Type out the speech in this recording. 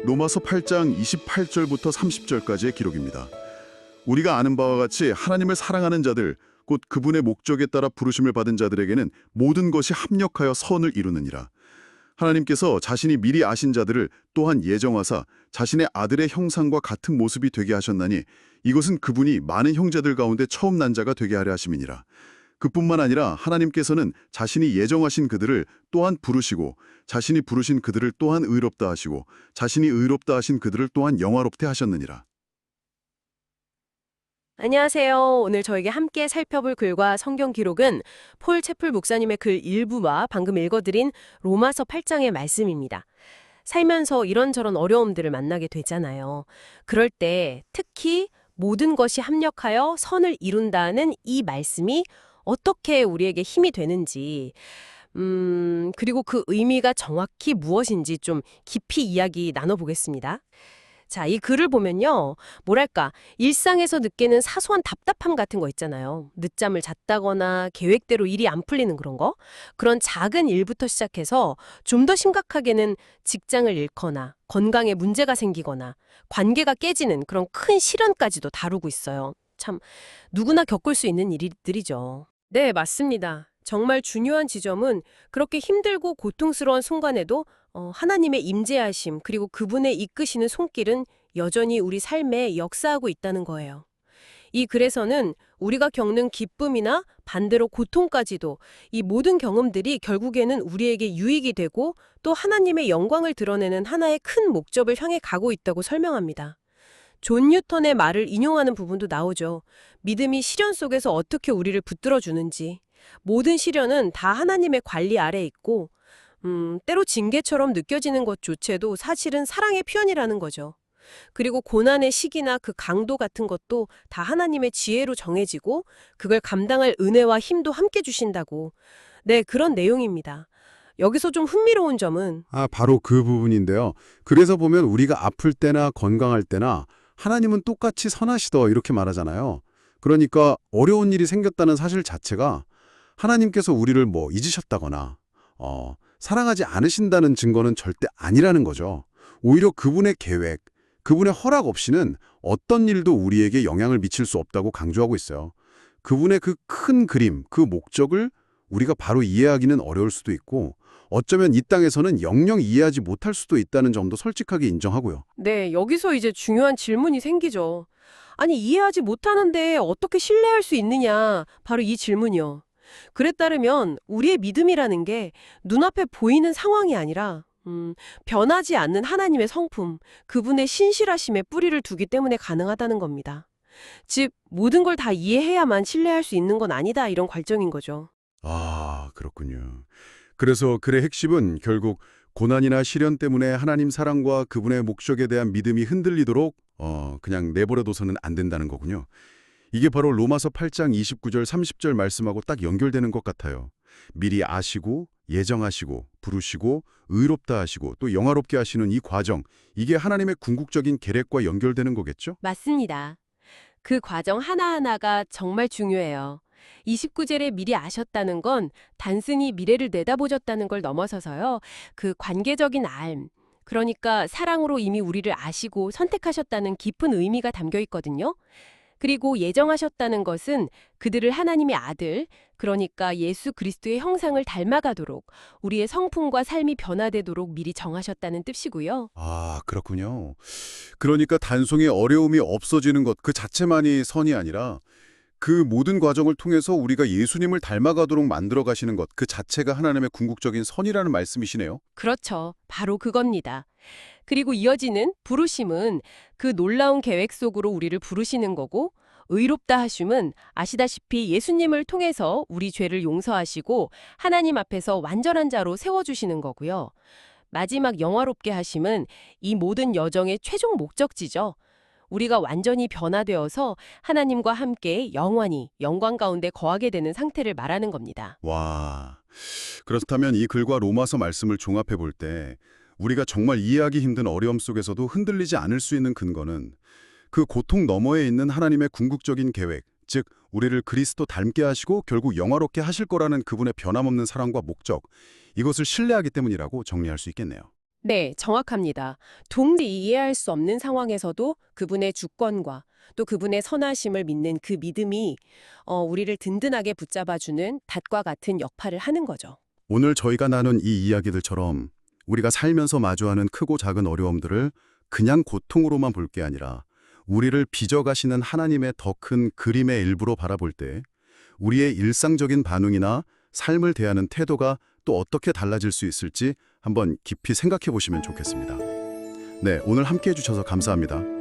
로마서 8장 28절부터 30절까지의 기록입니다. 우리가 아는 바와 같이 하나님을 사랑하는 자들, 곧 그분의 목적에 따라 부르심을 받은 자들에게는 모든 것이 합력하여 선을 이루느니라. 하나님께서 자신이 미리 아신 자들을 또한 예정하사 자신의 아들의 형상과 같은 모습이 되게 하셨나니 이것은 그분이 많은 형제들 가운데 처음 난 자가 되게 하려 하심이니라. 그뿐만 아니라 하나님께서는 자신이 예정하신 그들을 또한 부르시고 자신이 부르신 그들을 또한 의롭다 하시고 자신이 의롭다 하신 그들을 또한 영화롭게 하셨느니라. 안녕하세요. 오늘 저에게 함께 살펴볼 글과 성경 기록은 폴 채플 목사님의 글 일부와 방금 읽어드린 로마서 8장의 말씀입니다. 살면서 이런저런 어려움들을 만나게 되잖아요. 그럴 때 특히 모든 것이 합력하여 선을 이룬다는 이 말씀이 어떻게 우리에게 힘이 되는지, 그리고 그 의미가 정확히 무엇인지 좀 깊이 이야기 나눠보겠습니다. 자, 이 글을 보면요. 뭐랄까, 일상에서 느끼는 사소한 답답함 같은 거 있잖아요. 늦잠을 잤다거나 계획대로 일이 안 풀리는 그런 거. 그런 작은 일부터 시작해서 좀 더 심각하게는 직장을 잃거나 건강에 문제가 생기거나 관계가 깨지는 그런 큰 시련까지도 다루고 있어요. 참, 누구나 겪을 수 있는 일들이죠. 네, 맞습니다. 정말 중요한 지점은 그렇게 힘들고 고통스러운 순간에도 하나님의 임재하심 그리고 그분의 이끄시는 손길은 여전히 우리 삶에 역사하고 있다는 거예요. 이 글에서는 우리가 겪는 기쁨이나 반대로 고통까지도 이 모든 경험들이 결국에는 우리에게 유익이 되고 또 하나님의 영광을 드러내는 하나의 큰 목적을 향해 가고 있다고 설명합니다. 존 뉴턴의 말을 인용하는 부분도 나오죠. 믿음이 시련 속에서 어떻게 우리를 붙들어 주는지. 모든 시련은 다 하나님의 관리 아래 있고 때로 징계처럼 느껴지는 것조차도 사실은 사랑의 표현이라는 거죠. 그리고 고난의 시기나 그 강도 같은 것도 다 하나님의 지혜로 정해지고 그걸 감당할 은혜와 힘도 함께 주신다고. 네, 그런 내용입니다. 여기서 좀 흥미로운 점은 바로 그 부분인데요. 그래서 보면 우리가 아플 때나 건강할 때나 하나님은 똑같이 선하시더 이렇게 말하잖아요. 그러니까 어려운 일이 생겼다는 사실 자체가 하나님께서 우리를 잊으셨다거나 사랑하지 않으신다는 증거는 절대 아니라는 거죠. 오히려 그분의 계획, 그분의 허락 없이는 어떤 일도 우리에게 영향을 미칠 수 없다고 강조하고 있어요. 그분의 그 큰 그림, 그 목적을 우리가 바로 이해하기는 어려울 수도 있고 어쩌면 이 땅에서는 영영 이해하지 못할 수도 있다는 점도 솔직하게 인정하고요. 네, 여기서 이제 중요한 질문이 생기죠. 아니, 이해하지 못하는데 어떻게 신뢰할 수 있느냐? 바로 이 질문이요. 글에 따르면 우리의 믿음이라는 게 눈앞에 보이는 상황이 아니라 변하지 않는 하나님의 성품, 그분의 신실하심에 뿌리를 두기 때문에 가능하다는 겁니다. 즉, 모든 걸 다 이해해야만 신뢰할 수 있는 건 아니다, 이런 관점인 거죠. 그렇군요. 그래서 글의 핵심은 결국 고난이나 시련 때문에 하나님 사랑과 그분의 목적에 대한 믿음이 흔들리도록 그냥 내버려둬서는 안 된다는 거군요. 이게 바로 로마서 8장 29절 30절 말씀하고 딱 연결되는 것 같아요. 미리 아시고 예정하시고 부르시고 의롭다 하시고 또 영화롭게 하시는 이 과정, 이게 하나님의 궁극적인 계획과 연결되는 거겠죠? 맞습니다. 그 과정 하나하나가 정말 중요해요. 29절에 미리 아셨다는 건 단순히 미래를 내다보셨다는 걸 넘어서서요. 그 관계적인 알, 그러니까 사랑으로 이미 우리를 아시고 선택하셨다는 깊은 의미가 담겨 있거든요. 그리고 예정하셨다는 것은 그들을 하나님의 아들, 그러니까 예수 그리스도의 형상을 닮아가도록 우리의 성품과 삶이 변화되도록 미리 정하셨다는 뜻이고요. 그렇군요. 그러니까 단순히 어려움이 없어지는 것 그 자체만이 선이 아니라 그 모든 과정을 통해서 우리가 예수님을 닮아가도록 만들어 가시는 것 그 자체가 하나님의 궁극적인 선이라는 말씀이시네요. 그렇죠. 바로 그겁니다. 그리고 이어지는 부르심은 그 놀라운 계획 속으로 우리를 부르시는 거고, 의롭다 하심은 아시다시피 예수님을 통해서 우리 죄를 용서하시고 하나님 앞에서 완전한 자로 세워주시는 거고요. 마지막 영화롭게 하심은 이 모든 여정의 최종 목적지죠. 우리가 완전히 변화되어서 하나님과 함께 영원히 영광 가운데 거하게 되는 상태를 말하는 겁니다. 와, 그렇다면 이 글과 로마서 말씀을 종합해 볼 때 우리가 정말 이해하기 힘든 어려움 속에서도 흔들리지 않을 수 있는 근거는 그 고통 너머에 있는 하나님의 궁극적인 계획, 즉 우리를 그리스도 닮게 하시고 결국 영화롭게 하실 거라는 그분의 변함없는 사랑과 목적, 이것을 신뢰하기 때문이라고 정리할 수 있겠네요. 네, 정확합니다. 도무지 이해할 수 없는 상황에서도 그분의 주권과 또 그분의 선하심을 믿는 그 믿음이 우리를 든든하게 붙잡아주는 닷과 같은 역할을 하는 거죠. 오늘 저희가 나눈 이 이야기들처럼 우리가 살면서 마주하는 크고 작은 어려움들을 그냥 고통으로만 볼 게 아니라 우리를 빚어가시는 하나님의 더 큰 그림의 일부로 바라볼 때 우리의 일상적인 반응이나 삶을 대하는 태도가 또 어떻게 달라질 수 있을지 한번 깊이 생각해 보시면 좋겠습니다. 네, 오늘 함께 해주셔서 감사합니다.